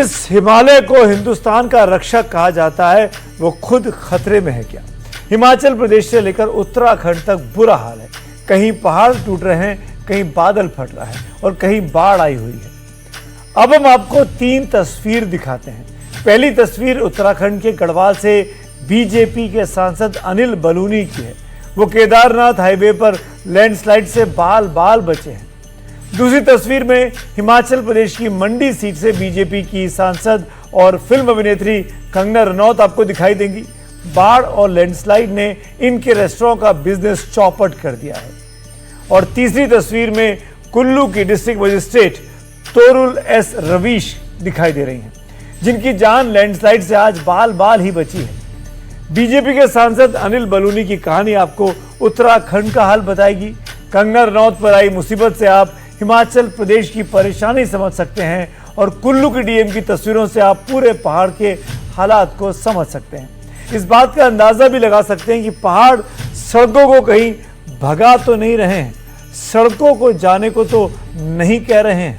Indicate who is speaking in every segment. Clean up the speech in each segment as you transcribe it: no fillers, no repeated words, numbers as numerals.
Speaker 1: इस हिमालय को हिंदुस्तान का रक्षक कहा जाता है, वो खुद खतरे में है क्या? हिमाचल प्रदेश से लेकर उत्तराखंड तक बुरा हाल है। कहीं पहाड़ टूट रहे हैं, कहीं बादल फट रहा है और कहीं बाढ़ आई हुई है। अब हम आपको 3 तस्वीर दिखाते हैं। पहली तस्वीर उत्तराखंड के गढ़वाल से बीजेपी के सांसद अनिल बलूनी की है। वो केदारनाथ हाईवे पर लैंडस्लाइड से बाल बाल बचे हैं। दूसरी तस्वीर में हिमाचल प्रदेश की मंडी सीट से बीजेपी की सांसद और फिल्म अभिनेत्री कंगना रनौत आपको दिखाई देंगी। बाढ़ और लैंडस्लाइड ने इनके रेस्टोरेंट का बिजनेस चौपट कर दिया है। और तीसरी तस्वीर में कुल्लू की district magistrate Torul S Ravish दिखाई दे रही हैं, जिनकी जान लैंडस्लाइड से आज बाल बाल ही बची है। बीजेपी के सांसद अनिल बलूनी की कहानी आपको उत्तराखंड का हाल बताएगी। कंगना रनौत पर आई मुसीबत से आप हिमाचल प्रदेश की परेशानी समझ सकते हैं और कुल्लू की डीएम की तस्वीरों से आप पूरे पहाड़ के हालात को समझ सकते हैं। इस बात का अंदाजा भी लगा सकते हैं कि पहाड़ सड़कों को कहीं भगा तो नहीं रहे हैं, सड़कों को जाने को तो नहीं कह रहे हैं।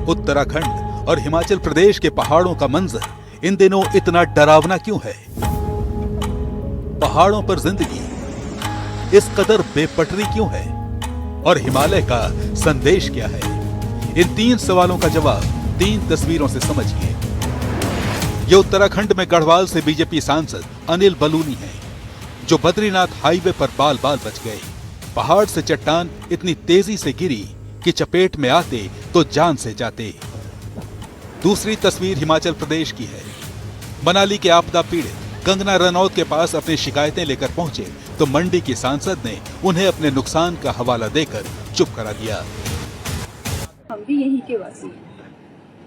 Speaker 2: उत्तराखंड और हिमाचल प्रदेश के पहाड़ों का मंजर इन दिनों इतना डरावना क्यों है? पहाड़ों पर जिंदगी इस कदर बेपटरी क्यों है? और हिमालय का संदेश क्या है? इन 3 सवालों का जवाब 3 तस्वीरों से समझिए। ये उत्तराखंड में गढ़वाल से बीजेपी सांसद अनिल बलूनी हैं, जो बद्रीनाथ हाईवे पर बाल बाल बच गए। पहाड़ से चट्टान इतनी तेजी से गिरी कि चपेट में आते तो जान से जाते। दूसरी तस्वीर हिमाचल प्रदेश की है। मनाली के आपदा पीड़ित कंगना रनौत के पास अपनी शिकायतें लेकर पहुंचे तो मंडी की सांसद ने उन्हें अपने नुकसान का हवाला देकर चुप करा दिया।
Speaker 3: हम भी यहीं के वासी हैं,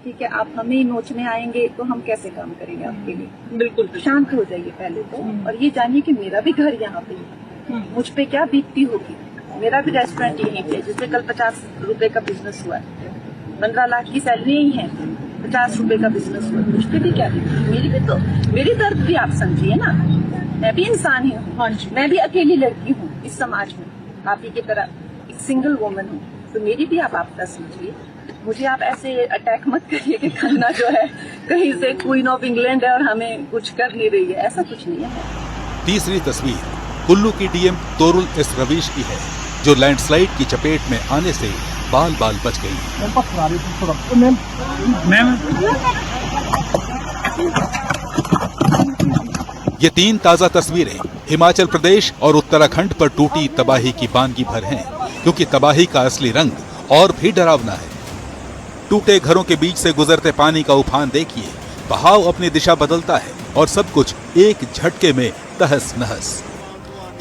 Speaker 3: ठीक है? आप हमें नोचने आएंगे तो हम कैसे काम करेंगे आपके लिए? बिल्कुल शांत हो जाइए पहले तो, और ये जानिए कि मेरा भी घर यहाँ पे है। मुझ पे क्या बीतती होगी। मेरा भी रेस्टोरेंट यहीं पे, जिसमें कल 50 रुपए का बिजनेस हुआ है। 15 लाख की सैलरी ही है, 50 रुपए का बिजनेस हुआ। मुझ पे भी क्या बीती, मेरी भी तो, मेरी दर्द भी आप समझिए ना। मैं भी इंसान ही हूँ, मैं भी अकेली लड़की हूँ इस समाज में, आप ही की तरह एक सिंगल वुमन हूँ, तो मेरी भी आप आपदा समझिए। मुझे आप ऐसे अटैक मत करिए कि कंगना जो है कहीं से क्वीन ऑफ इंग्लैंड है और हमें कुछ कर नहीं रही है, ऐसा कुछ नहीं है।
Speaker 2: तीसरी तस्वीर कुल्लू की डीएम तोरुल एस रवीश की है, जो लैंडस्लाइड की चपेट में आने से बाल बाल बच गई। ये 3 ताजा तस्वीरें हिमाचल प्रदेश और उत्तराखंड पर टूटी तबाही की बानगी भर हैं, क्योंकि तबाही का असली रंग और भी डरावना है। टूटे घरों के बीच से गुजरते पानी का उफान देखिए। बहाव अपनी दिशा बदलता है और सब कुछ एक झटके में तहस नहस।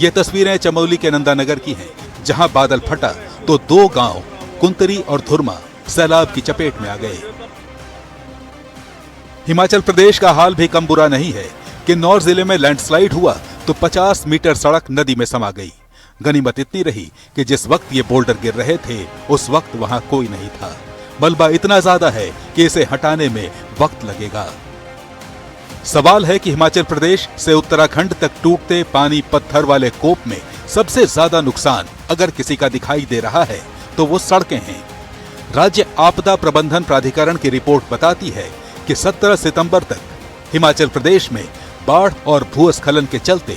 Speaker 2: ये तस्वीरें चमोली के नंदानगर की हैं, जहां बादल फटा तो 2 गांव कुंतरी और धुरमा सैलाब की चपेट में आ गए। हिमाचल प्रदेश का हाल भी कम बुरा नहीं है। किन्नौर जिले में लैंडस्लाइड हुआ तो 50 मीटर सड़क नदी में समा गई। गनीमत इतनी रही कि जिस वक्त ये बोल्डर गिर रहे थे उस वक्त वहां कोई नहीं था। मलबा इतना ज्यादा है कि इसे हटाने में वक्त लगेगा। सवाल है कि हिमाचल प्रदेश से उत्तराखंड तक टूटते पानी पत्थर वाले कोप में सबसे ज्यादा नुकसान अगर किसी का दिखाई दे रहा है तो वो सड़कें हैं। राज्य आपदा प्रबंधन प्राधिकरण की रिपोर्ट बताती है कि 17 सितंबर तक हिमाचल प्रदेश में बाढ़ और भूस्खलन के चलते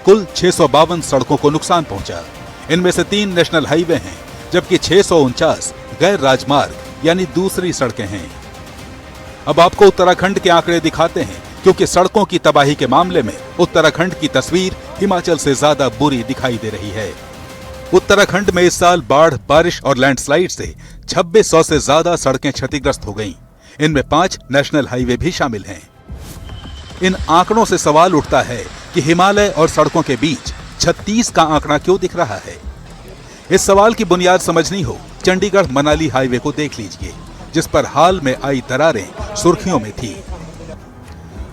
Speaker 2: कुल 652 सड़कों को नुकसान पहुंचा। इनमें से 3 नेशनल हाईवे हैं, जबकि 649 गैर राजमार्ग यानी दूसरी सड़कें हैं। अब आपको उत्तराखंड के आंकड़े दिखाते हैं, क्योंकि सड़कों की तबाही के मामले में उत्तराखंड की तस्वीर हिमाचल से ज्यादा बुरी दिखाई दे रही है। उत्तराखंड में इस साल बाढ़, बारिश और लैंडस्लाइड से 2600 से ज्यादा सड़कें क्षतिग्रस्त हो गईं। इनमें 5 नेशनल हाईवे भी शामिल हैं। इन आंकड़ों से सवाल उठता है कि हिमालय और सड़कों के बीच 36 का आंकड़ा क्यों दिख रहा है? इस सवाल की बुनियाद समझनी हो, चंडीगढ़ मनाली हाईवे को देख लीजिए, जिस पर हाल में आई दरारें सुर्खियों में थी।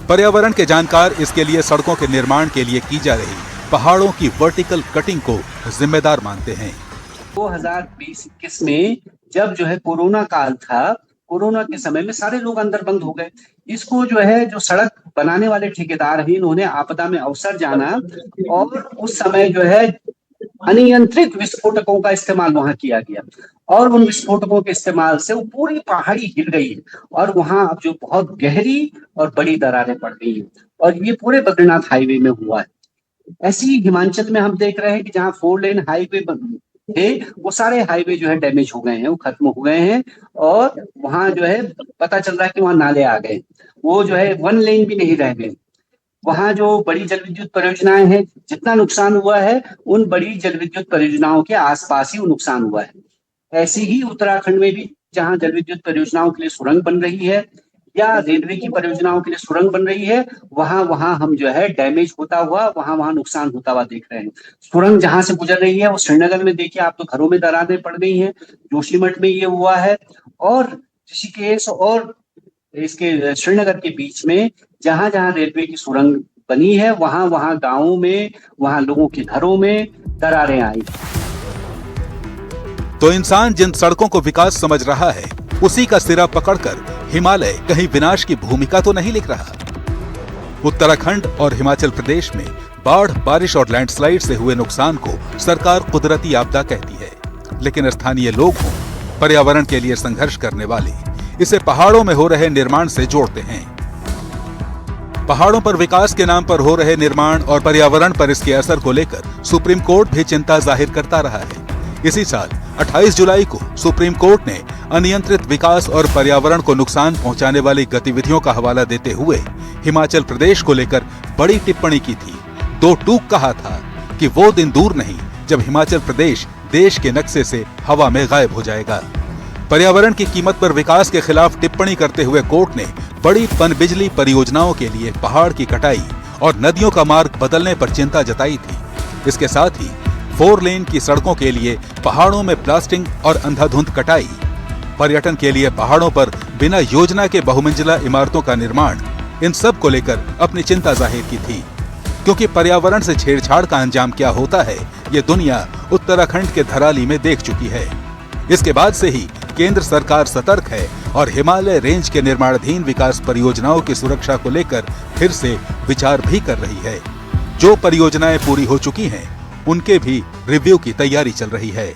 Speaker 2: पर्यावरण के जानकार इसके लिए सड़कों के निर्माण के लिए की जा रही पहाड़ों की वर्टिकल कटिंग को जिम्मेदार मानते हैं।
Speaker 4: 2020-21 में जब जो है कोरोना काल था, कोरोना के समय में सारे लोग अंदर बंद हो गए। इसको जो है, जो सड़क बनाने वाले ठेकेदार हैं, इन्होंने आपदा में अवसर जाना और उस समय जो है अनियंत्रित विस्फोटकों का इस्तेमाल वहां किया गया और उन विस्फोटकों के इस्तेमाल से वो पूरी पहाड़ी हिल गई है और वहां अब जो बहुत गहरी और बड़ी दरारें पड़ गई हैं और ये पूरे बद्रीनाथ हाईवे में हुआ है। ऐसे ही हिमाचल में हम देख रहे हैं कि जहाँ 4 लेन हाईवे थे, वो सारे हाईवे जो है डैमेज हो गए हैं, वो खत्म हो गए हैं और वहां जो है पता चल रहा है कि वहां नाले आ गए, वो जो है 1 लेन भी नहीं रह गए। वहां जो बड़ी जल विद्युत परियोजनाएं हैं, जितना नुकसान हुआ है उन बड़ी जल विद्युत परियोजनाओं के आसपास ही वो नुकसान हुआ है। ऐसे ही उत्तराखंड में भी जहां जल विद्युत परियोजनाओं के लिए सुरंग बन रही है या रेलवे की परियोजनाओं के लिए सुरंग बन रही है, वहां वहां हम जो है डैमेज होता हुआ, वहां वहां नुकसान होता हुआ देख रहे हैं। सुरंग जहां से गुजर रही है वो श्रीनगर में देखिए आप, तो घरों में दरारें पड़ गई हैं, जोशीमठ में ये हुआ है और ऋषिकेश और इसके श्रीनगर के बीच में जहां जहां रेलवे की सुरंग बनी है, वहां वहां गांवों में, वहां लोगों के घरों में दरारें आई।
Speaker 2: तो इंसान जिन सड़कों को विकास समझ रहा है, उसी का सिरा पकड़कर हिमालय कहीं विनाश की भूमिका तो नहीं लिख रहा। उत्तराखंड और हिमाचल प्रदेश में बाढ़, बारिश और लैंडस्लाइड से हुए नुकसान को सरकार कुदरती आपदा कहती है, लेकिन स्थानीय लोग हों, पर्यावरण के लिए संघर्ष करने वाले इसे पहाड़ों में हो रहे निर्माण से जोड़ते हैं। पहाड़ों पर विकास के नाम पर हो रहे निर्माण और पर्यावरण पर इसके असर को लेकर सुप्रीम कोर्ट भी चिंता जाहिर करता रहा है। इसी साल 28 जुलाई को सुप्रीम कोर्ट ने अनियंत्रित विकास और पर्यावरण को नुकसान पहुंचाने वाली गतिविधियों का हवाला देते हुए हिमाचल प्रदेश को लेकर बड़ी टिप्पणी की थी। 2 टूक कहा था कि वो दिन दूर नहीं जब हिमाचल प्रदेश देश के नक्शे से हवा में गायब हो जाएगा। पर्यावरण की कीमत पर विकास के खिलाफ टिप्पणी करते हुए कोर्ट ने बड़ी पनबिजली परियोजनाओं के लिए पहाड़ की कटाई और नदियों का मार्ग बदलने पर चिंता जताई थी। इसके साथ ही 4 लेन की सड़कों के लिए पहाड़ों में ब्लास्टिंग और अंधाधुंध कटाई, पर्यटन के लिए पहाड़ों पर बिना योजना के बहुमंजिला इमारतों का निर्माण, इन सब को लेकर अपनी चिंता जाहिर की थी। क्योंकि पर्यावरण से छेड़छाड़ का अंजाम क्या होता है, ये दुनिया उत्तराखंड के धराली में देख चुकी है। इसके बाद से ही केंद्र सरकार सतर्क है और हिमालय रेंज के निर्माणाधीन विकास परियोजनाओं की सुरक्षा को लेकर फिर से विचार भी कर रही है। जो परियोजनाएं पूरी हो चुकी हैं, उनके भी रिव्यू की तैयारी चल रही है।